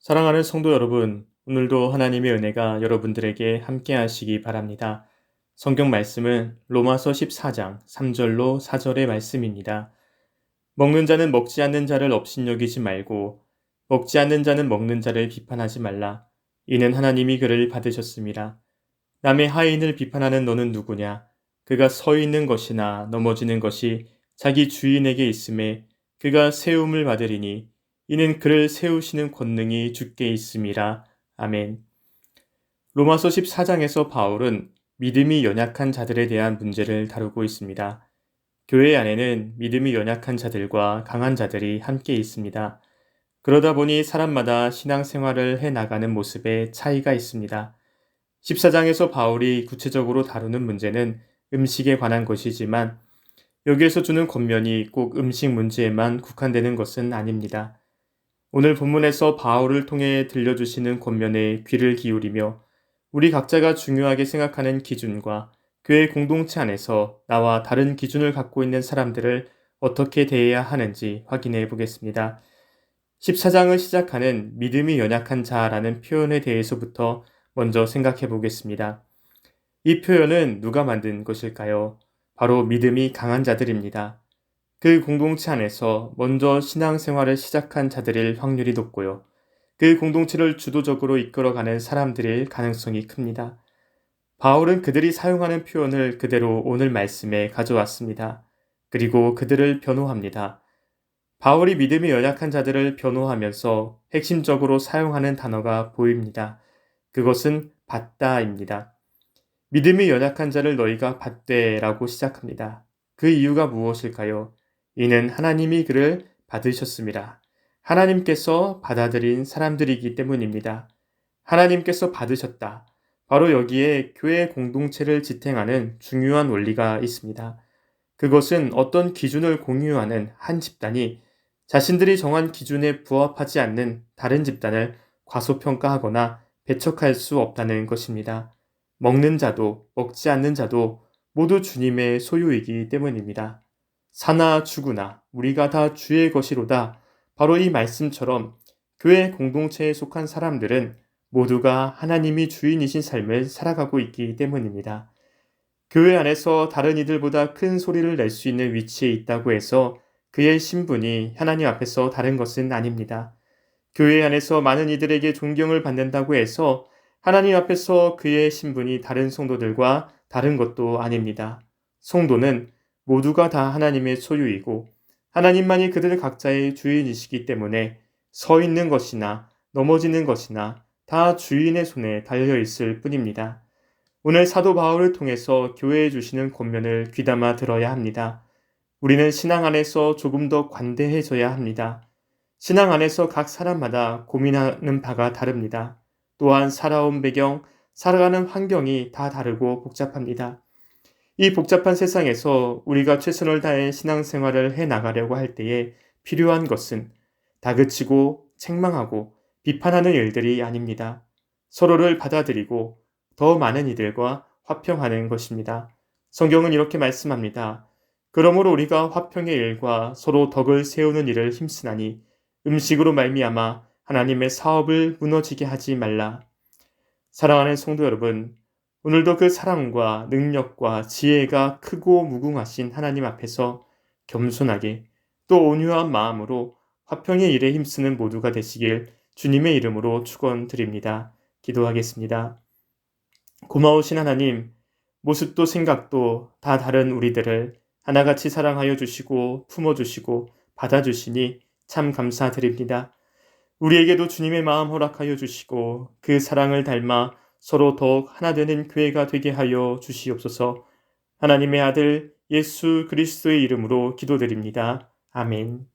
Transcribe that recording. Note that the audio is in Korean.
사랑하는 성도 여러분, 오늘도 하나님의 은혜가 여러분들에게 함께 하시기 바랍니다. 성경 말씀은 로마서 14장 3절로 4절의 말씀입니다. 먹는 자는 먹지 않는 자를 업신여기지 말고 먹지 않는 자는 먹는 자를 비판하지 말라. 이는 하나님이 그를 받으셨습니다. 남의 하인을 비판하는 너는 누구냐? 그가 서 있는 것이나 넘어지는 것이 자기 주인에게 있음에 그가 세움을 받으리니 이는 그를 세우시는 권능이 주께 있음이라. 아멘. 로마서 14장에서 바울은 믿음이 연약한 자들에 대한 문제를 다루고 있습니다. 교회 안에는 믿음이 연약한 자들과 강한 자들이 함께 있습니다. 그러다 보니 사람마다 신앙생활을 해 나가는 모습에 차이가 있습니다. 14장에서 바울이 구체적으로 다루는 문제는 음식에 관한 것이지만 여기에서 주는 권면이 꼭 음식 문제에만 국한되는 것은 아닙니다. 오늘 본문에서 바울을 통해 들려주시는 권면에 귀를 기울이며 우리 각자가 중요하게 생각하는 기준과 교회 공동체 안에서 나와 다른 기준을 갖고 있는 사람들을 어떻게 대해야 하는지 확인해 보겠습니다. 14장을 시작하는 믿음이 연약한 자라는 표현에 대해서부터 먼저 생각해 보겠습니다. 이 표현은 누가 만든 것일까요? 바로 믿음이 강한 자들입니다. 그 공동체 안에서 먼저 신앙생활을 시작한 자들일 확률이 높고요. 그 공동체를 주도적으로 이끌어가는 사람들일 가능성이 큽니다. 바울은 그들이 사용하는 표현을 그대로 오늘 말씀에 가져왔습니다. 그리고 그들을 변호합니다. 바울이 믿음이 연약한 자들을 변호하면서 핵심적으로 사용하는 단어가 보입니다. 그것은 받다입니다. 믿음이 연약한 자를 너희가 받되라고 시작합니다. 그 이유가 무엇일까요? 이는 하나님이 그를 받으셨습니다. 하나님께서 받아들인 사람들이기 때문입니다. 하나님께서 받으셨다. 바로 여기에 교회 공동체를 지탱하는 중요한 원리가 있습니다. 그것은 어떤 기준을 공유하는 한 집단이 자신들이 정한 기준에 부합하지 않는 다른 집단을 과소평가하거나 배척할 수 없다는 것입니다. 먹는 자도 먹지 않는 자도 모두 주님의 소유이기 때문입니다. 사나 죽으나 우리가 다 주의 것이로다. 바로 이 말씀처럼 교회 공동체에 속한 사람들은 모두가 하나님이 주인이신 삶을 살아가고 있기 때문입니다. 교회 안에서 다른 이들보다 큰 소리를 낼 수 있는 위치에 있다고 해서 그의 신분이 하나님 앞에서 다른 것은 아닙니다. 교회 안에서 많은 이들에게 존경을 받는다고 해서 하나님 앞에서 그의 신분이 다른 성도들과 다른 것도 아닙니다. 성도는 모두가 다 하나님의 소유이고 하나님만이 그들 각자의 주인이시기 때문에 서 있는 것이나 넘어지는 것이나 다 주인의 손에 달려 있을 뿐입니다. 오늘 사도 바울을 통해서 교회에 주시는 권면을 귀담아 들어야 합니다. 우리는 신앙 안에서 조금 더 관대해져야 합니다. 신앙 안에서 각 사람마다 고민하는 바가 다릅니다. 또한 살아온 배경, 살아가는 환경이 다 다르고 복잡합니다. 이 복잡한 세상에서 우리가 최선을 다해 신앙생활을 해 나가려고 할 때에 필요한 것은 다그치고 책망하고 비판하는 일들이 아닙니다. 서로를 받아들이고 더 많은 이들과 화평하는 것입니다. 성경은 이렇게 말씀합니다. 그러므로 우리가 화평의 일과 서로 덕을 세우는 일을 힘쓰나니 음식으로 말미암아 하나님의 사업을 무너지게 하지 말라. 사랑하는 성도 여러분, 오늘도 그 사랑과 능력과 지혜가 크고 무궁하신 하나님 앞에서 겸손하게 또 온유한 마음으로 화평의 일에 힘쓰는 모두가 되시길 주님의 이름으로 축원드립니다. 기도하겠습니다. 고마우신 하나님, 모습도 생각도 다 다른 우리들을 하나같이 사랑하여 주시고 품어주시고 받아주시니 참 감사드립니다. 우리에게도 주님의 마음 허락하여 주시고 그 사랑을 닮아 서로 더욱 하나 되는 교회가 되게 하여 주시옵소서. 하나님의 아들 예수 그리스도의 이름으로 기도드립니다. 아멘.